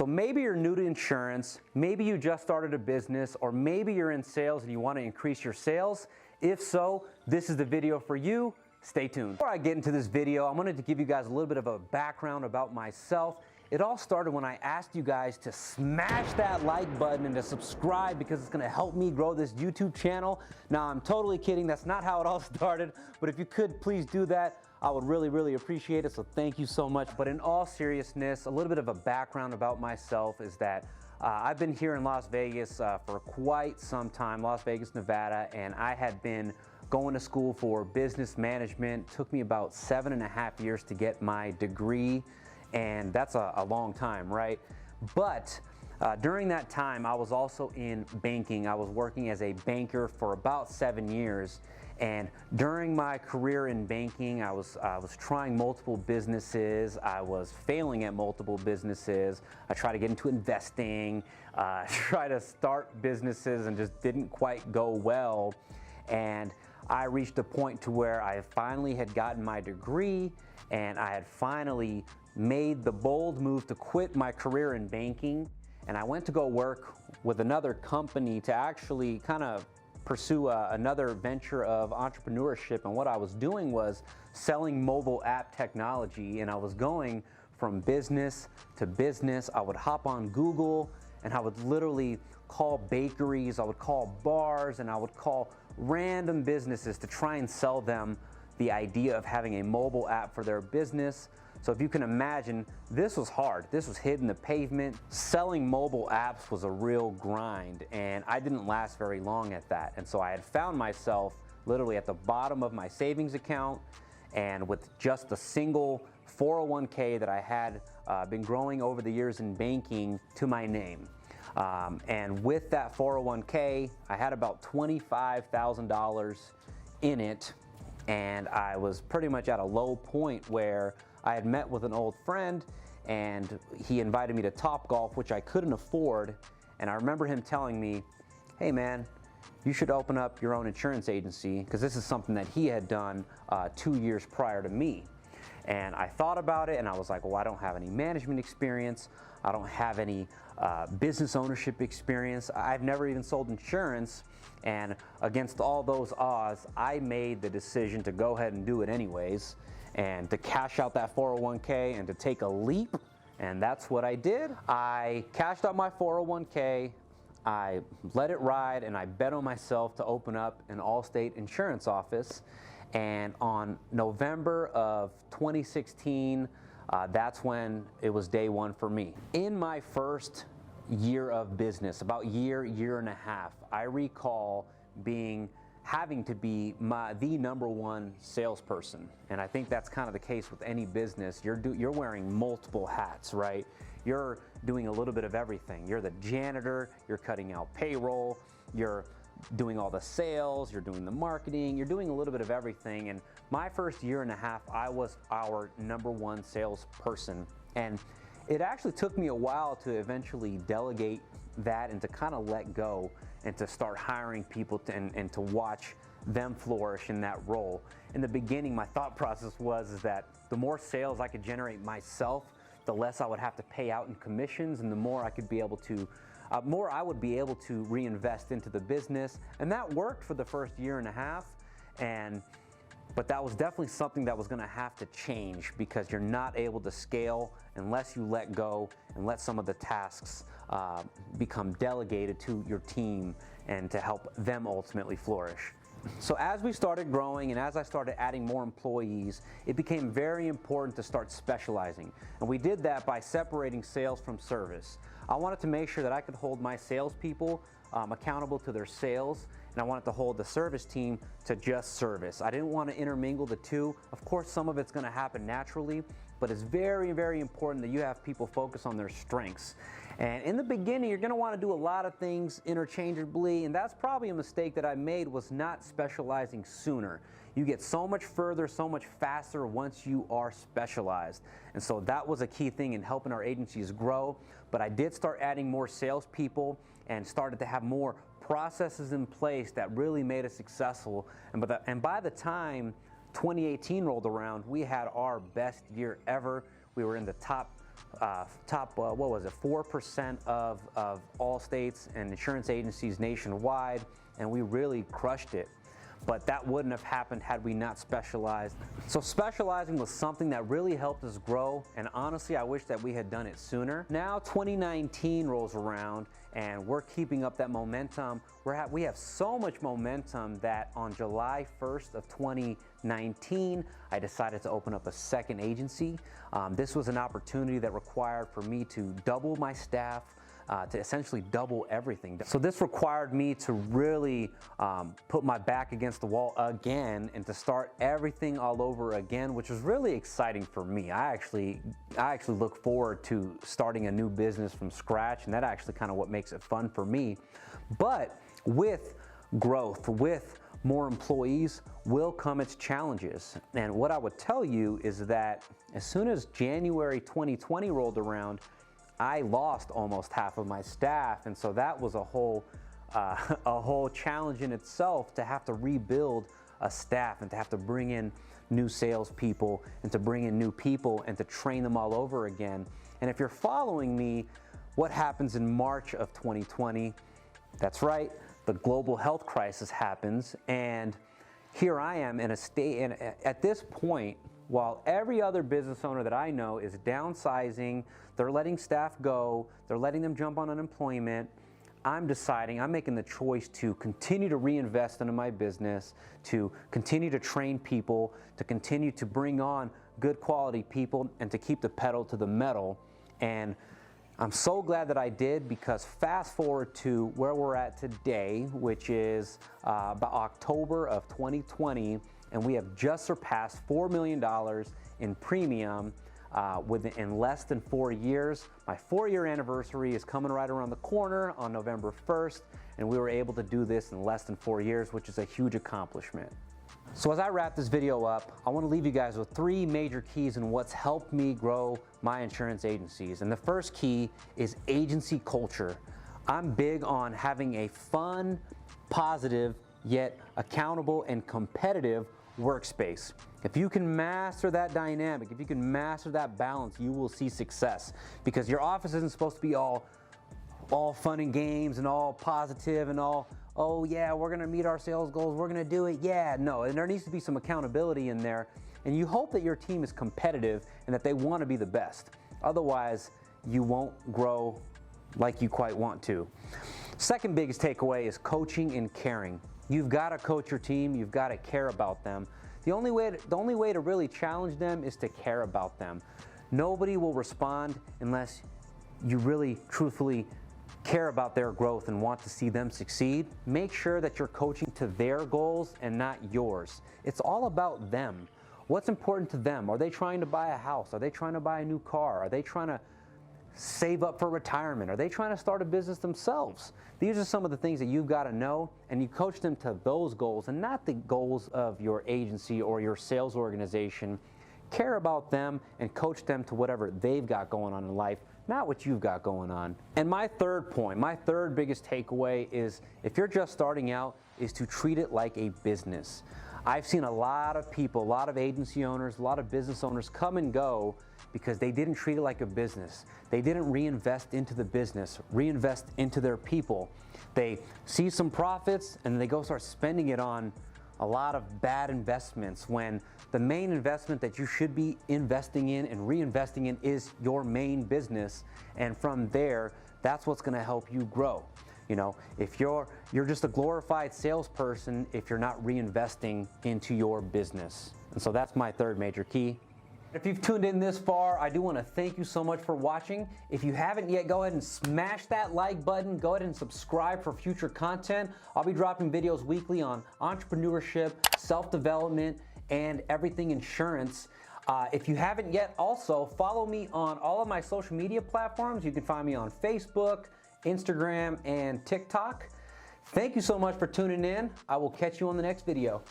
So maybe you're new to insurance, maybe you just started a business, or maybe you're in sales and you want to increase your sales. If so, this is the video for you. Stay tuned. Before I get into this video, I wanted to give you guys a little bit of a background about myself. It all started when I asked you guys to smash that like button and to subscribe because it's going to help me grow this YouTube channel. Now, I'm totally kidding. That's not how it all started, but if you could please do that, I would really appreciate it, so thank you so much. But in all seriousness, a little bit of a background about myself is that I've been here in Las Vegas for quite some time, Las Vegas, Nevada, and I had been going to school for business management. It took me about 7.5 years to get my degree, and that's a long time, right? But during that time, I was also in banking. I was working as a banker for about 7 years. And during my career in banking, I was trying multiple businesses. I was failing at multiple businesses. I tried to get into investing, try to start businesses, and just didn't quite go well. And I reached a point to where I finally had gotten my degree, and I had finally made the bold move to quit my career in banking. And I went to go work with another company to actually kind of pursue another venture of entrepreneurship. And what I was doing was selling mobile app technology, and I was going from business to business. I would hop on Google and I would literally call bakeries, I would call bars, and I would call random businesses to try and sell them the idea of having a mobile app for their business. So if you can imagine, this was hard. This was hitting the pavement. Selling mobile apps was a real grind, and I didn't last very long at that. And so I had found myself literally at the bottom of my savings account, and with just a single 401k that I had been growing over the years in banking to my name. And with that 401k, I had about $25,000 in it, and I was pretty much at a low point where I had met with an old friend, and he invited me to Topgolf, which I couldn't afford. And I remember him telling me, hey man, you should open up your own insurance agency, because this is something that he had done 2 years prior to me. And I thought about it, and I was like, well, I don't have any management experience. I don't have any business ownership experience. I've never even sold insurance. And against all those odds, I made the decision to go ahead and do it anyways, and to cash out that 401k and to take a leap. And that's what I did. I cashed out my 401k, I let it ride, and I bet on myself to open up an Allstate insurance office. And on November of 2016, that's when it was day one for me. In my first year of business, about year and a half, I recall having to be the number one salesperson. And I think that's kind of the case with any business. You're wearing multiple hats, right? You're doing a little bit of everything. You're the janitor, you're cutting out payroll, you're doing all the sales, you're doing the marketing, you're doing a little bit of everything. And my first year and a half, I was our number one salesperson. And it actually took me a while to eventually delegate that and to kind of let go and to start hiring people and to watch them flourish in that role. In the beginning, my thought process was that the more sales I could generate myself, the less I would have to pay out in commissions, and the more I could be able to more I would be able to reinvest into the business. And that worked for the first year and a half. But that was definitely something that was going to have to change, because you're not able to scale unless you let go and let some of the tasks become delegated to your team and to help them ultimately flourish. So as we started growing and as I started adding more employees, it became very important to start specializing. And we did that by separating sales from service. I wanted to make sure that I could hold my salespeople accountable to their sales, and I wanted to hold the service team to just service. I didn't want to intermingle the two. Of course, some of it's going to happen naturally, but it's very important that you have people focus on their strengths. And in the beginning, you're going to want to do a lot of things interchangeably, and that's probably a mistake that I made, was not specializing sooner. You get so much further, so much faster once you are specialized. And so that was a key thing in helping our agencies grow. But I did start adding more salespeople and started to have more processes in place that really made us successful. And by the time 2018 rolled around, we had our best year ever. We were in the top what was it, 4% of all states and insurance agencies nationwide, and we really crushed it. But that wouldn't have happened had we not specialized. So specializing was something that really helped us grow, and honestly, I wish that we had done it sooner. Now 2019 rolls around, and we're keeping up that momentum. We have so much momentum that on July 1st of 2019, I decided to open up a second agency. This was an opportunity that required for me to double my staff, to essentially double everything. So this required me to really put my back against the wall again and to start everything all over again, which was really exciting for me. I actually look forward to starting a new business from scratch, and that actually kind of what makes it fun for me. But with growth, with more employees, will come its challenges. And what I would tell you is that as soon as January 2020 rolled around, I lost almost half of my staff, and so that was a whole challenge in itself, to have to rebuild a staff and to have to bring in new salespeople and to bring in new people and to train them all over again. And if you're following me, what happens in March of 2020? That's right, the global health crisis happens, and here I am in a state, and at this point, while every other business owner that I know is downsizing, they're letting staff go, they're letting them jump on unemployment, I'm making the choice to continue to reinvest into my business, to continue to train people, to continue to bring on good quality people, and to keep the pedal to the metal. And I'm so glad that I did, because fast forward to where we're at today, which is about October of 2020, and we have just surpassed $4 million in premium in less than 4 years. My 4-year anniversary is coming right around the corner on November 1st, and we were able to do this in less than 4 years, which is a huge accomplishment. So as I wrap this video up, I want to leave you guys with 3 major keys in what's helped me grow my insurance agencies. And the first key is agency culture. I'm big on having a fun, positive, yet accountable and competitive workspace. If you can master that dynamic, if you can master that balance, you will see success, because your office isn't supposed to be all fun and games and all positive and all, oh yeah, we're gonna meet our sales goals, we're gonna do it, yeah. No, and there needs to be some accountability in there, and you hope that your team is competitive and that they want to be the best. Otherwise, you won't grow like you quite want to. Second biggest takeaway is coaching and caring. You've got to coach your team, you've got to care about them. The only way to really challenge them is to care about them. Nobody will respond unless you really truthfully care about their growth and want to see them succeed. Make sure that you're coaching to their goals and not yours. It's all about them. What's important to them? Are they trying to buy a house? Are they trying to buy a new car? Are they trying to save up for retirement? Are they trying to start a business themselves? These are some of the things that you've got to know, and you coach them to those goals and not the goals of your agency or your sales organization. Care about them and coach them to whatever they've got going on in life, not what you've got going on. And my third point, my third biggest takeaway is, if you're just starting out, is to treat it like a business. I've seen a lot of people, a lot of agency owners, a lot of business owners come and go because they didn't treat it like a business. They didn't reinvest into the business, reinvest into their people. They see some profits and they go start spending it on a lot of bad investments, when the main investment that you should be investing in and reinvesting in is your main business. And from there, that's what's gonna help you grow. You know, if you're just a glorified salesperson if you're not reinvesting into your business. And so that's my third major key. If you've tuned in this far, I do want to thank you so much for watching. If you haven't yet, go ahead and smash that like button. Go ahead and subscribe for future content. I'll be dropping videos weekly on entrepreneurship, self-development, and everything insurance. If you haven't yet, also follow me on all of my social media platforms. You can find me on Facebook, Instagram, and TikTok. Thank you so much for tuning in. I will catch you on the next video.